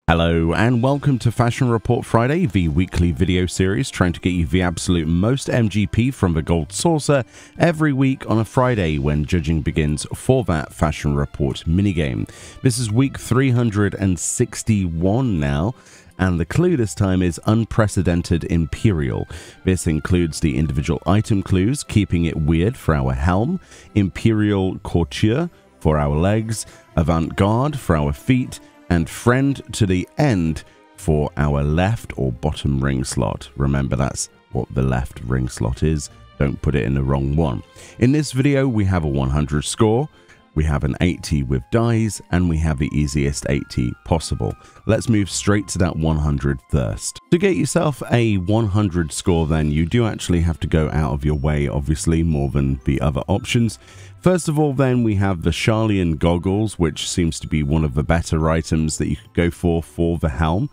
Hello and welcome to Fashion Report Friday, the weekly video series trying to get you the absolute most MGP from the Gold Saucer every week on a Friday when judging begins for that Fashion Report minigame. This is week 361 now, and the clue this time is Unprecedented Imperial. This includes the individual item clues, keeping it weird for our helm, Imperial Couture for our legs, Avant-Garde for our feet, and Friend to the End for our left or bottom ring slot. Remember, that's what the left ring slot is. Don't put it in the wrong one. In this video, we have a 100 score, we have an 80 with dies, and we have the easiest 80 possible. Let's move straight to that 100 first. To get yourself a 100 score, then you do actually have to go out of your way, obviously, more than the other options. First of all, then, we have the Charlian goggles, which seems to be one of the better items that you could go for the helm.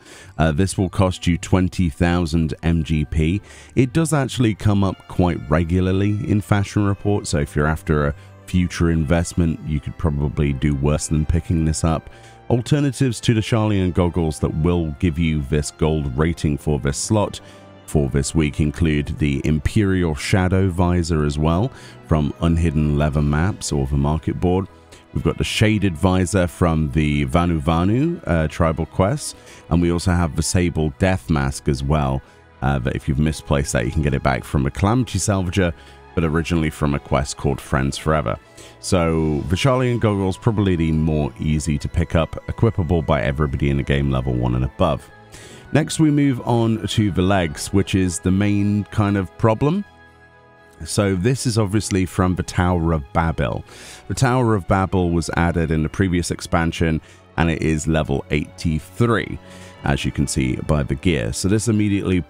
This will cost you 20,000 MGP. It does actually come up quite regularly in Fashion Report, so if you're after a future investment, you could probably do worse than picking this up. Alternatives to the Charlian goggles that will give you this gold rating for this slot for this week include the Imperial Shadow Visor as well from Unhidden Leather Maps or the Market Board. We've got the Shaded Visor from the Vanu Vanu Tribal Quests, and we also have the Sable Death Mask as well, that if you've misplaced that, you can get it back from a Calamity Salvager, but originally from a quest called Friends Forever. So the Charlian goggles probably the more easy to pick up, equipable by everybody in the game level 1 and above. Next we move on to the legs, which is the main kind of problem. So this is obviously from the Tower of Babel. The Tower of Babel was added in the previous expansion, and it is level 83, as you can see by the gear. So this immediately,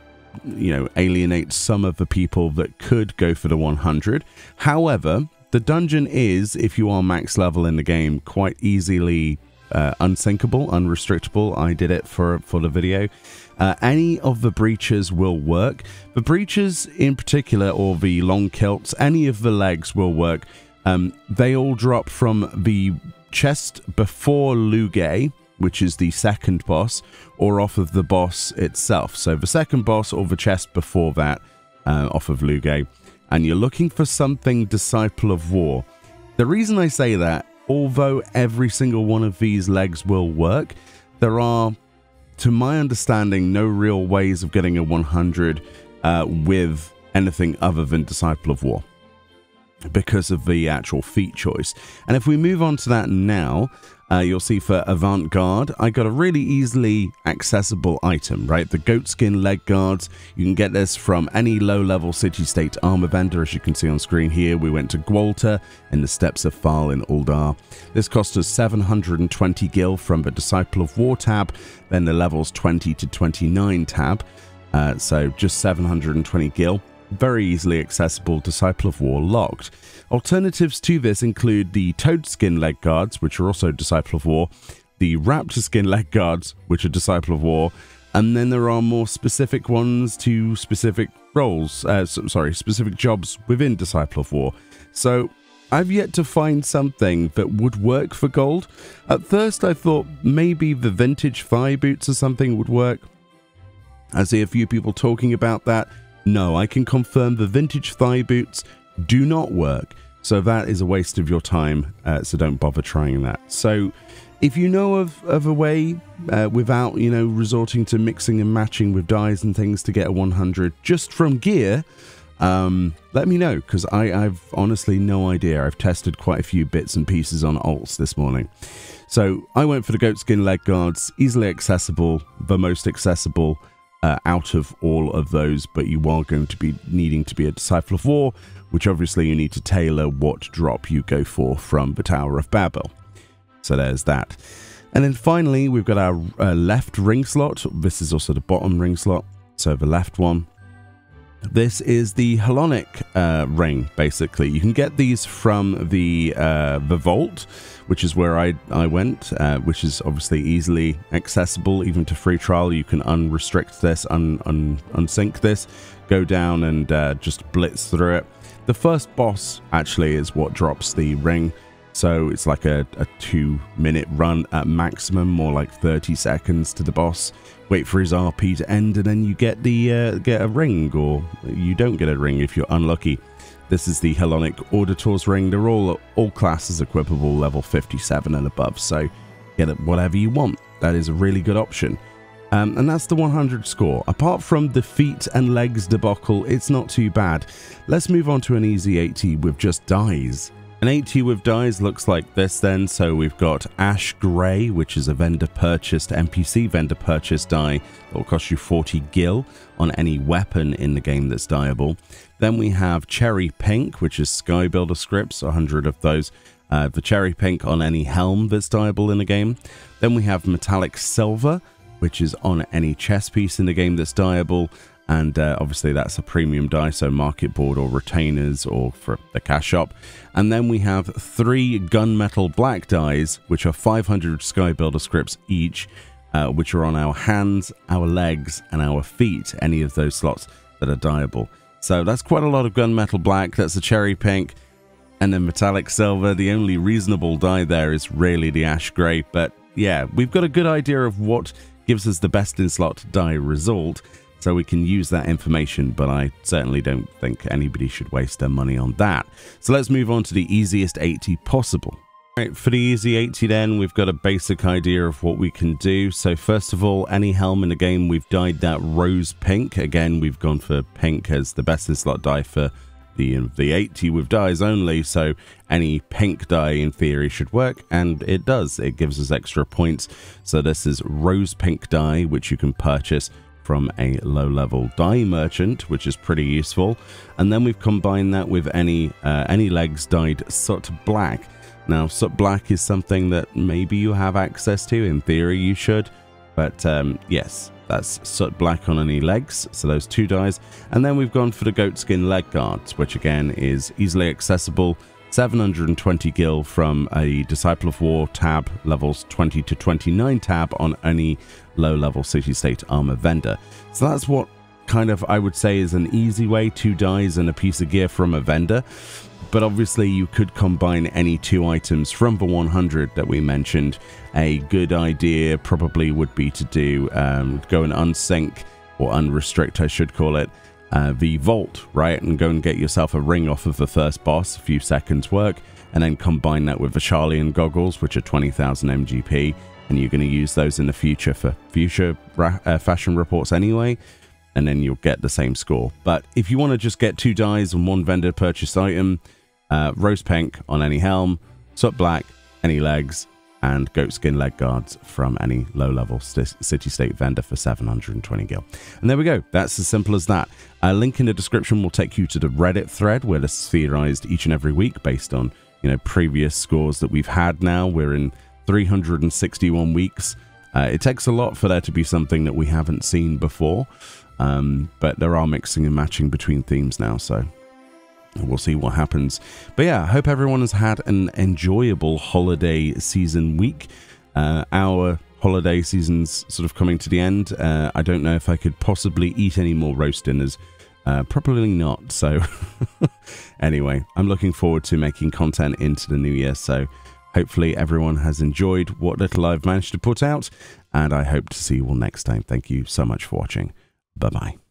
alienates some of the people that could go for the 100. However, the dungeon is, if you are max level in the game, quite easily unsinkable, unrestrictable. I did it for the video. Any of the breaches will work. The breaches in particular, or the long kilts, any of the legs will work. They all drop from the chest before Lugae, which is the second boss, or off of the boss itself. So the second boss or the chest before that, off of Lugae. And you're looking for something Disciple of War. The reason I say that, although every single one of these legs will work, there are, to my understanding, no real ways of getting a 100 with anything other than Disciple of War, because of the actual feat choice. And if we move on to that now, you'll see for Avant-Garde, I got a really easily accessible item, right? The goatskin leg guards. You can get this from any low-level city-state armor vendor, as you can see on screen here. We went to Gwalta in the Steppes of Thal in Uldar. This cost us 720 gil from the Disciple of War tab, then the levels 20 to 29 tab. So just 720 gil. Very easily accessible, Disciple of War locked. Alternatives to this include the Toadskin leg guards, which are also Disciple of War, the Raptor skin leg guards, which are Disciple of War, and then there are more specific ones to specific roles, specific jobs within Disciple of War. So I've yet to find something that would work for gold. At first I thought maybe the vintage thigh boots or something would work. I see a few people talking about that. No, I can confirm the vintage thigh boots do not work, so that is a waste of your time, so don't bother trying that. So if you know of a way without, resorting to mixing and matching with dyes and things to get a 100 just from gear, let me know, because I've honestly no idea. I've tested quite a few bits and pieces on alts this morning. So I went for the goatskin leg guards, easily accessible, the most accessible out of all of those, but you are going to be needing to be a Disciple of War, which obviously you need to tailor what drop you go for from the Tower of Babel. So there's that. And then finally, we've got our left ring slot. This is also the bottom ring slot, so the left one. This is the Halonic ring, basically. You can get these from the vault, which is where I went, which is obviously easily accessible, even to free trial. You can unrestrict this, unsync this, go down and just blitz through it. The first boss, actually, is what drops the ring. So it's like a 2-minute run at maximum, more like 30 seconds to the boss. Wait for his RP to end, and then you get a ring, or you don't get a ring if you're unlucky. This is the Hellenic Auditor's Ring. They're all classes equipable, level 57 and above, so get it whatever you want. That is a really good option. And that's the 100 score. Apart from the feet and legs debacle, it's not too bad. Let's move on to an easy 80 with just dyes. An 80 with dyes looks like this then. So we've got Ash Grey, which is a vendor purchased, NPC vendor purchased dye that will cost you 40 gil on any weapon in the game that's dyeable. Then we have Cherry Pink, which is Sky Builder scripts, 100 of those. The Cherry Pink on any helm that's dyeable in the game. Then we have Metallic Silver, which is on any chess piece in the game that's dyeable. And obviously that's a premium dye, so market board or retainers or for the cash shop. And then we have 3 gunmetal black dyes, which are 500 Sky Builder scripts each, which are on our hands, our legs, and our feet, any of those slots that are dyeable. So that's quite a lot of gunmetal black. That's a Cherry Pink. And then Metallic Silver. The only reasonable dye there is really the Ash Grey. But yeah, we've got a good idea of what gives us the best in slot dye result, so we can use that information, but I certainly don't think anybody should waste their money on that. So let's move on to the easiest 80 possible. Right, for the easy 80 then, we've got a basic idea of what we can do. So first of all, any helm in the game, we've dyed that rose pink. Again, we've gone for pink as the best in slot dye for the 80 with dyes only, so any pink dye in theory should work, and it does. It gives us extra points. So this is rose pink dye, which you can purchase from a low-level dye merchant, which is pretty useful. And then we've combined that with any legs dyed soot black. Now, soot black is something that maybe you have access to. In theory, you should. But yes, that's soot black on any legs. So those 2 dyes. And then we've gone for the goatskin leg guards, which again is easily accessible. 720 gil from a Disciple of War tab, levels 20 to 29 tab on any low-level city-state armor vendor. So that's what kind of I would say is an easy way, 2 dyes and a piece of gear from a vendor. But obviously you could combine any 2 items from the 100 that we mentioned. A good idea probably would be to do go and unsync, or unrestrict I should call it, the vault, right, and go and get yourself a ring off of the first boss, a few seconds work, and then combine that with the Charlian goggles, which are 20,000 MGP, and you're going to use those in the future for future fashion reports anyway, and then you'll get the same score. But if you want to just get 2 dyes and 1 vendor purchased item, rose pink on any helm, soot black, any legs, and goatskin leg guards from any low-level city-state vendor for 720 gil. And there we go. That's as simple as that. A link in the description will take you to the Reddit thread where this is theorized each and every week based on, you know, previous scores that we've had now. We're in 361 weeks. It takes a lot for there to be something that we haven't seen before, but there are mixing and matching between themes now, so we'll see what happens. But yeah, I hope everyone has had an enjoyable holiday season week. Our holiday season's sort of coming to the end. I don't know if I could possibly eat any more roast dinners. Probably not. So anyway, I'm looking forward to making content into the new year. So hopefully everyone has enjoyed what little I've managed to put out, and I hope to see you all next time. Thank you so much for watching. Bye-bye.